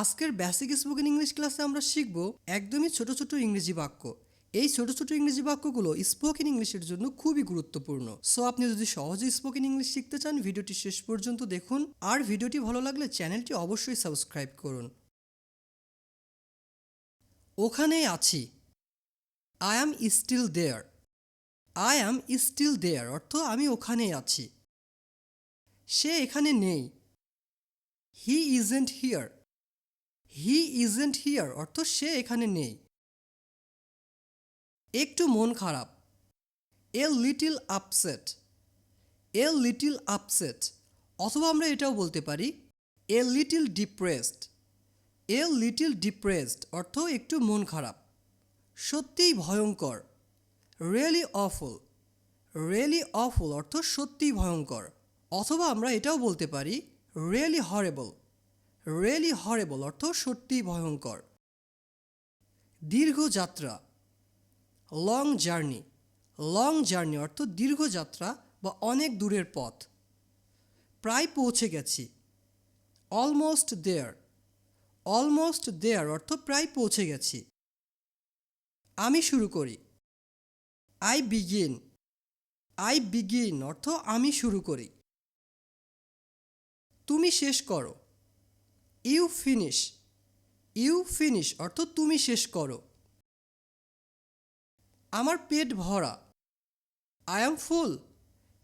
আজকের basic spoken English ক্লাসে আমরা শিখব একদমই ছোট ছোট ইংরেজি বাক্য। এই ছোট ছোট ইংরেজি বাক্যগুলো স্পোকেন ইংলিশের জন্য খুবই গুরুত্বপূর্ণ। সো আপনি যদি সহজে স্পোকেন ইংলিশ শিখতে চান ভিডিওটি শেষ পর্যন্ত দেখুন, আর ভিডিওটি ভালো লাগলে চ্যানেলটি অবশ্যই সাবস্ক্রাইব করুন। ওখানেই আছি। I am still there. I am still there অর্থ আমি ওখানেই আছি। সে এখানে নেই। He isn't here. He isn't here অর্থ সে এখানে নেই। একটু মন খারাপ। A little upset. A little upset অথবা আমরা এটাও বলতে পারি a little depressed. A little depressed অর্থ একটু মন খারাপ। সত্যিই ভয়ঙ্কর। Really awful. রিয়েলি অফুল অর্থ সত্যিই ভয়ঙ্কর। অথবা আমরা এটাও বলতে পারি রিয়েলি হরেবল। রিয়েলি হরেবল অর্থ সত্যিই ভয়ঙ্কর। দীর্ঘ যাত্রা। Long journey. লং জার্নি অর্থ দীর্ঘ যাত্রা বা অনেক দূরের পথ। প্রায় পৌঁছে গেছি। Almost there. অলমোস্ট দেয়ার অর্থ প্রায় পৌঁছে গেছি। আমি শুরু করি। I begin. আই বিগিন অর্থ আমি শুরু করি। তুমি শেষ করো। You finish. ইউ ফিনিশ অর্থ তুমি শেষ করো। আমার পেট ভরা। আই অ্যাম ফুল।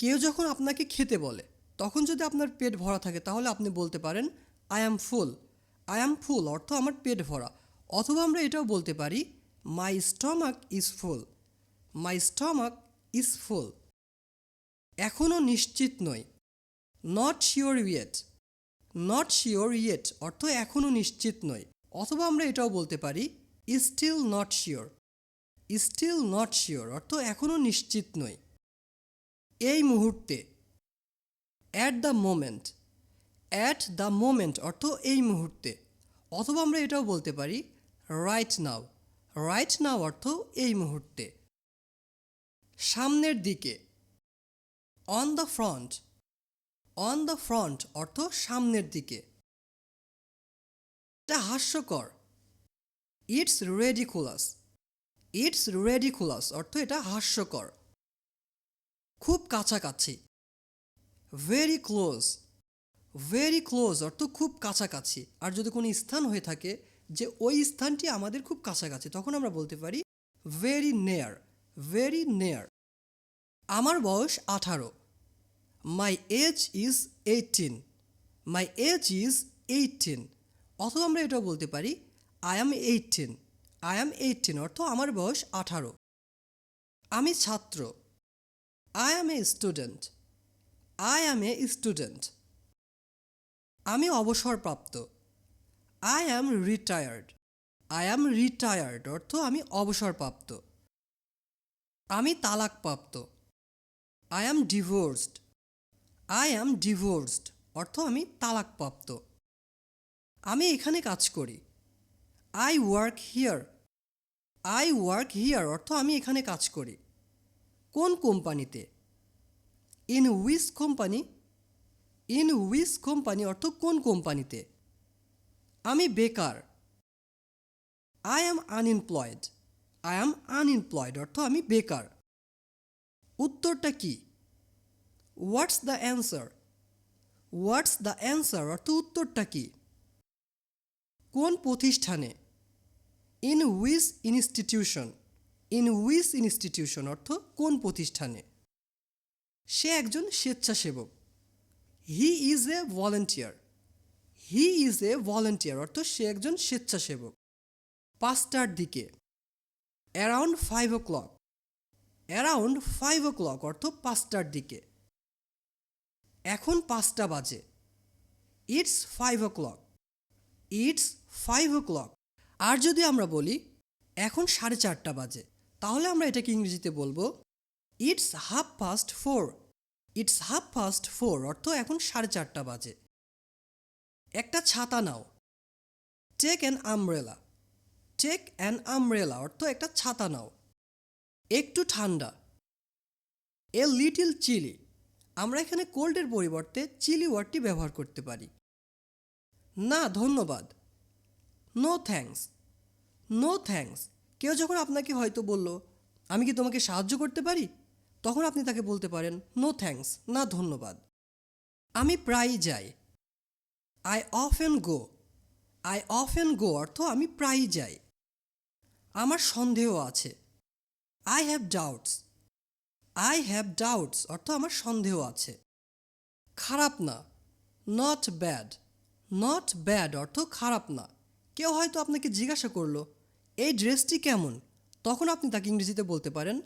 কেউ যখন আপনাকে খেতে বলে তখন যদি আপনার পেট ভরা থাকে তাহলে আপনি বলতে পারেন I am full. I am ফুল অর্থ আমার পেট ভরা। অথবা আমরা এটাও বলতে পারি my stomach is full. My stomach is full. এখনও নিশ্চিত নই। Not sure yet. Not sure yet অর্থ এখনও নিশ্চিত নই। অথবা আমরা এটাও বলতে পারি still not sure. Still not sure অর্থ এখনও নিশ্চিত নই। এই মুহূর্তে। At the moment. At the moment অর্থ এই মুহূর্তে। অথবা আমরা এটাও বলতে পারি রাইট নাও। রাইট নাও অর্থ এই মুহূর্তে। সামনের দিকে। On the front. On the front অর্থ সামনের দিকে। এটা হাস্যকর। It's ridiculous. ইটস রেডিকুলাস অর্থ এটা হাস্যকর। খুব কাছাকাছি। Very close. ভেরি ক্লোজ অর্থ খুব কাছাকাছি। আর যদি কোনো স্থান হয়ে থাকে যে ওই স্থানটি আমাদের খুব কাছাকাছি তখন আমরা বলতে পারি ভেরি নেয়ার। ভেরি নেয়ার। আমার বয়স 18। My age is 18। My age is 18 অথবা আমরা এটাও বলতে পারি আই অ্যাম 18। আই অ্যাম 18 অর্থ আমার বয়স 18। আমি ছাত্র। I am a student. I am a student. আমি অবসরপ্রাপ্ত। I am retired. I am retired অর্থ আমি অবসরপ্রাপ্ত। আমি তালাকপ্রাপ্ত। I am divorced. I am divorced অর্থ আমি তালাকপ্রাপ্ত। আমি এখানে কাজ করি। I work here. I work here অর্থ আমি এখানে কাজ করি। কোন কোম্পানিতে। In which company. In which company অর্থ কোন কোম্পানিতে। আমি বেকার। I am unemployed. I am unemployed অর্থ আমি বেকার। উত্তরটা কি। What's the answer. What's the answer অর্থ উত্তরটা কি। কোন প্রতিষ্ঠানে। In which institution. In which institution অর্থ কোন প্রতিষ্ঠানে। সে একজন স্বেচ্ছাসেবক। He is a volunteer. He is a volunteer অর্থ সে একজন স্বেচ্ছাসেবক। 5টার দিকে। Around 5 o'clock। অ্যারাউন্ড 5 o'clock অর্থ 5টার দিকে। এখন 5টা বাজে। It's 5 o'clock। It's 5 o'clock। আর যদি আমরা বলি এখন 4:30 বাজে তাহলে আমরা এটাকে ইংরেজিতে বলবো ইটস 4:30। ইটস 4:30 অর্থ এখন 4:30 বাজে। একটা ছাতা নাও। Take an umbrella. Take an umbrella অর্থ একটা ছাতা নাও। একটু ঠান্ডা। A little chilly. আমরা এখানে কোল্ডের পরিবর্তে চিলি ওয়ার্ডটি ব্যবহার করতে পারি। না ধন্যবাদ। No thanks, no thanks. কেউ যখন আপনাকে হয়তো বলল আমি কি তোমাকে সাহায্য করতে পারি, তখন আপনি তাকে বলতে পারেন নো থ্যাঙ্কস, না ধন্যবাদ। আমি প্রায়ই যাই, I often go, I often go অর্থ আমি প্রায়ই যাই। আমার সন্দেহ আছে, I have doubts, I have doubts অর্থ আমার সন্দেহ আছে। খারাপ না, নট ব্যাড, নট ব্যাড অর্থ খারাপ না। কেউ হয়তো আপনাকে জিজ্ঞাসা করলো এই ড্রেসটি কেমন, তখন আপনি তাকে ইংরেজিতে বলতে পারেন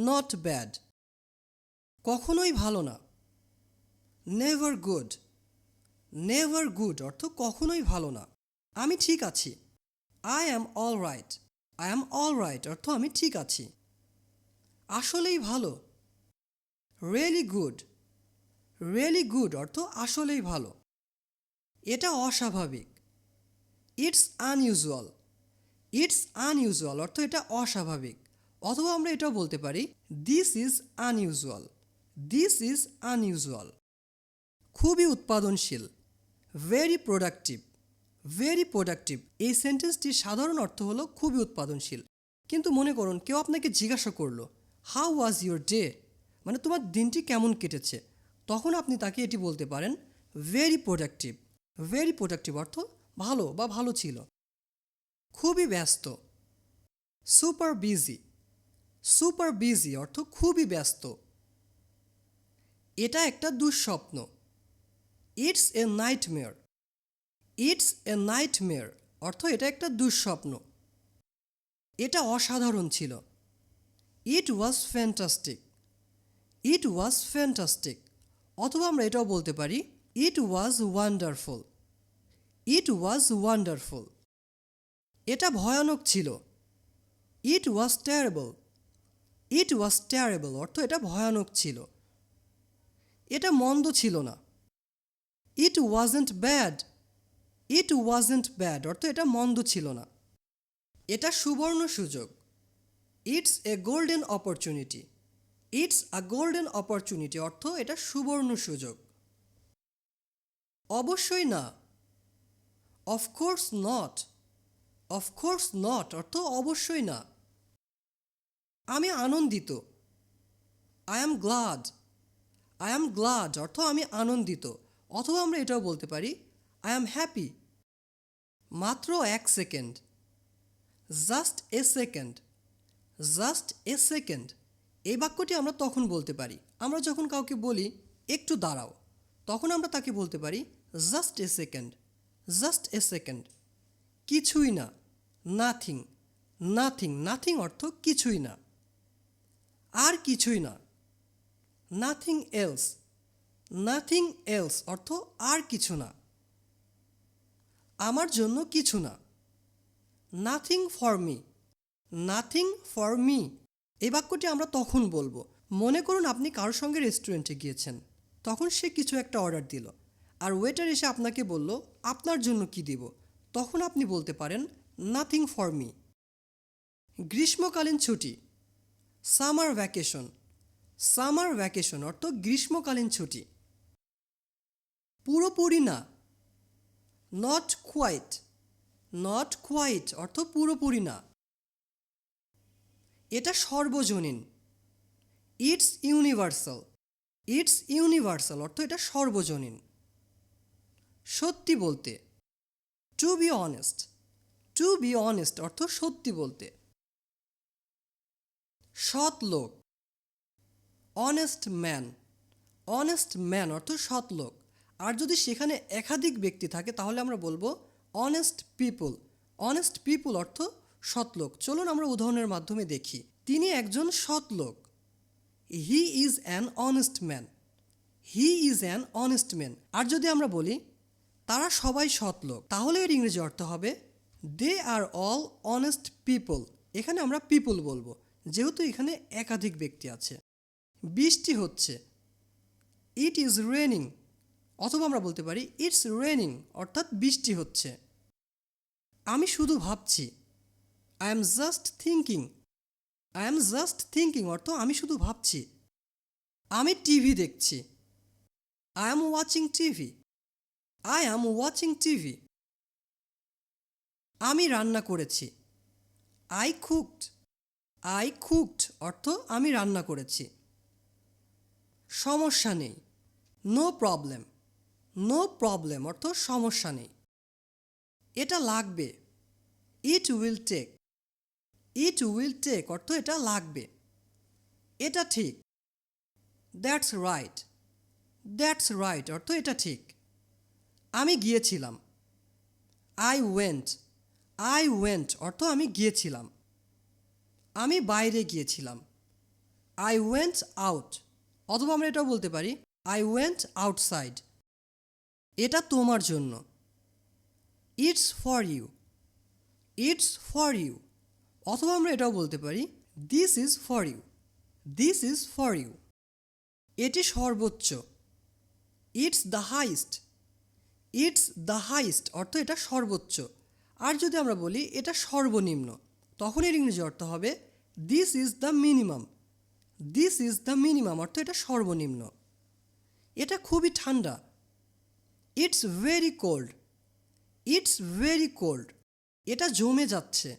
নট ব্যাড। কখনোই ভালো না, নেভার গুড, নেভার গুড অর্থ কখনোই ভালো না। আমি ঠিক আছি, I am all right, I am all right অর্থ আমি ঠিক আছি। আসলেই ভালো, রিয়েলি গুড, রিয়েলি গুড অর্থ আসলেই ভালো। এটা অস্বাভাবিক, ইটস আনইউজুয়াল, ইটস আনইউজুয়াল অর্থ এটা অস্বাভাবিক। অথবা আমরা এটাও বলতে পারি this is unusual, this is unusual. খুবই উৎপাদনশীল, ভেরি প্রোডাক্টিভ, ভেরি প্রোডাক্টিভ। এই সেন্টেন্সটির সাধারণ অর্থ হলো খুবই উৎপাদনশীল। কিন্তু মনে করুন কেউ আপনাকে জিজ্ঞাসা করলো হাউ ওয়াজ ইউর ডে, মানে তোমার দিনটি কেমন কেটেছে, তখন আপনি তাকে এটি বলতে পারেন ভেরি প্রোডাক্টিভ। ভেরি প্রোডাক্টিভ অর্থ ভালো বা ভালো ছিল। খুবই ব্যস্ত, সুপার বিজি, সুপার বিজি অর্থ খুবই ব্যস্ত। এটা একটা দুঃস্বপ্ন, it's a nightmare, it's a nightmare অর্থ এটা একটা দুঃস্বপ্ন। এটা অসাধারণ ছিল, ইট ওয়াজ ফ্যান্টাস্টিক, ইট ওয়াজ ফ্যান্টাস্টিক। অথবা আমরা এটাও বলতে পারি ইট ওয়াজ ওয়ান্ডারফুল, ইট ওয়াজ ওয়ান্ডারফুল। এটা ভয়ানক ছিল, ইট ওয়াজ টেরেবল, ইট ওয়াজ টেরেবল অর্থ এটা ভয়ানক ছিল। এটা মন্দ ছিল না, ইট ওয়াজেন্ট ব্যাড, ইট ওয়াজেন্ট ব্যাড অর্থ এটা মন্দ ছিল না। এটা সুবর্ণ সুযোগ, it's a golden opportunity, it's a golden opportunity অর্থ এটা সুবর্ণ সুযোগ। অবশ্যই না, অফকোর্স নট, অফকোর্স নট অর্থ অবশ্যই না। আমি আনন্দিত, I am glad, I am glad অর্থ আমি আনন্দিত। অথবা আমরা এটাও বলতে পারি আই অ্যাম হ্যাপি। মাত্র এক second, just a second, just a second. এই বাক্যটি আমরা তখন বলতে পারি আমরা যখন কাউকে বলি একটু দাঁড়াও, তখন আমরা তাকে বলতে পারি just a second, just a second. কিছুই না, নাথিং, নাথিং, নাথিং অর্থ কিছুই না। আর কিছুই না, নাথিং এলস, নাথিং এলস অর্থ আর কিছু না। আমার জন্য কিছু না, nothing for me, nothing for me. এই বাক্যটি আমরা তখন বলবো মনে করুন আপনি কারোর সঙ্গে রেস্টুরেন্টে গিয়েছেন, তখন সে কিছু একটা অর্ডার দিল আর ওয়েটার এসে আপনাকে বলল আপনার জন্য কি দিব, তখন আপনি বলতে পারেন নাথিং ফর মি। গ্রীষ্মকালীন ছুটি, সামার ভ্যাকেশন, সামার ভ্যাকেশন অর্থ গ্রীষ্মকালীন ছুটি। পুরোপুরি না, নট কোয়াইট, নট কোয়াইট অর্থ পুরোপুরি না। এটা সর্বজনীন, ইটস ইউনিভার্সাল, ইটস ইউনিভার্সাল অর্থ এটা সর্বজনীন। সত্যি বলতে, to be honest, to be honest অর্থ সত্যি বলতে। সৎ লোক, অনেস্ট ম্যান, অনেস্ট ম্যান অর্থ সৎ লোক। আর যদি সেখানে একাধিক ব্যক্তি থাকে তাহলে আমরা বলবো অনেস্ট পিপল, অনেস্ট পিপল অর্থ সৎ লোক। চলুন আমরা উদাহরণের মাধ্যমে দেখি। তিনি একজন সৎ লোক, he is an honest man, he is an honest man. আর যদি আমরা বলি তারা সবাই সৎ লোক, তাহলে এর ইংরেজি অর্থ হবে দে আর অল অনেস্ট পিপল। এখানে আমরা পিপল বলবো যেহেতু এখানে একাধিক ব্যক্তি আছে। বৃষ্টি হচ্ছে, ইট ইজ রেনিং, অথবা আমরা বলতে পারি ইটস রেনিং অর্থাৎ বৃষ্টি হচ্ছে। আমি শুধু ভাবছি, I am just thinking, I am just thinking অর্থ আমি শুধু ভাবছি। আমি টিভি দেখছি, I am watching TV, I am watching TV. আমি রান্না করেছি। I cooked. আই কুকড অর্থ আমি রান্না করেছি। সমস্যা নেই। No problem. নো প্রবলেম অর্থ সমস্যা নেই। এটা লাগবে। It will take. It will take অর্থ এটা লাগবে। এটা ঠিক। That's right. দ্যাটস রাইট অর্থ এটা ঠিক। আমি গিয়েছিলাম। I went. আই ওয়েন্ট অর্থ আমি গিয়েছিলাম। আমি বাইরে গিয়েছিলাম। I went out. অথবা আমরা এটাও বলতে পারি আই ওয়েন্ট আউটসাইড। এটা তোমার জন্য। It's for you. It's for you. অথবা আমরা এটাও বলতে পারি this is for you. This is for you. এটি সর্বোচ্চ। It's the highest. It's the highest অর্থ এটা সর্বোচ্চ। আর যদি আমরা বলি এটা সর্বনিম্ন, তখন এর ইংরেজি অর্থ হবে this is the minimum. This is the minimum অর্থ এটা সর্বনিম্ন। এটা খুবই ঠান্ডা। It's very cold. It's very cold. এটা জমে যাচ্ছে।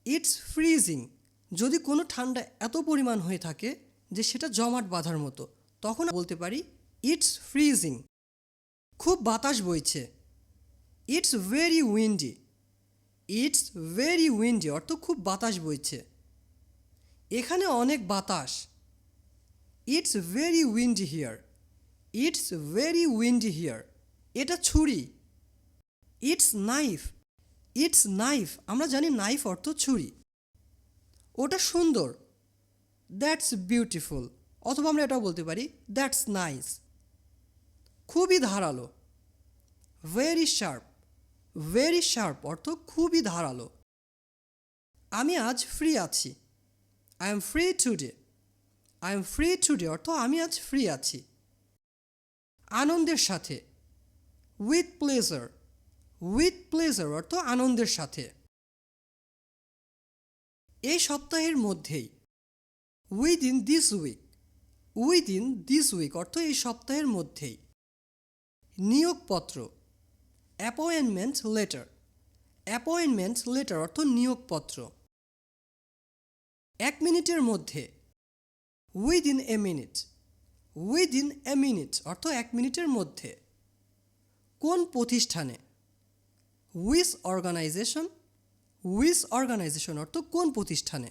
It's freezing. যদি কোনো ঠান্ডা এত পরিমাণ হয়ে থাকে যে সেটা জমাট বাঁধার মতো, তখন বলতে পারি ইটস ফ্রিজিং। খুব বাতাস বইছে। It's very Windy. It's very Windy অর্থ খুব বাতাস বইছে। এখানে অনেক বাতাস। It's very Windy here. It's very Windy here. এটা ছুরি। It's knife. ইটস নাইফ আমরা জানি নাইফ অর্থ ছুরি। ওটা সুন্দর। That's beautiful. অথবা আমরা এটাও বলতে পারি দ্যাটস নাইস। খুবই ধারালো। Very sharp. ভেরি শার্প অর্থ খুবই ধারালো। আমি আজ ফ্রি আছি। I am free today. I am free today অর্থ আমি আজ ফ্রি আছি। আনন্দের সাথে। With pleasure. উইথ প্লেজার অর্থ আনন্দের সাথে। এই সপ্তাহের মধ্যেই। Within this week. Within this week অর্থ এই সপ্তাহের মধ্যেই। নিয়োগপত্র। Appointment letter. অ্যাপয়েন্টমেন্ট লেটার অর্থ নিয়োগপত্র। 1 মিনিটের মধ্যে। Within a minute. Within a minute অর্থ 1 মিনিটের মধ্যে। কোন প্রতিষ্ঠানে। Which organisation. উইচ অর্গানাইজেশন অর্থ কোন প্রতিষ্ঠানে।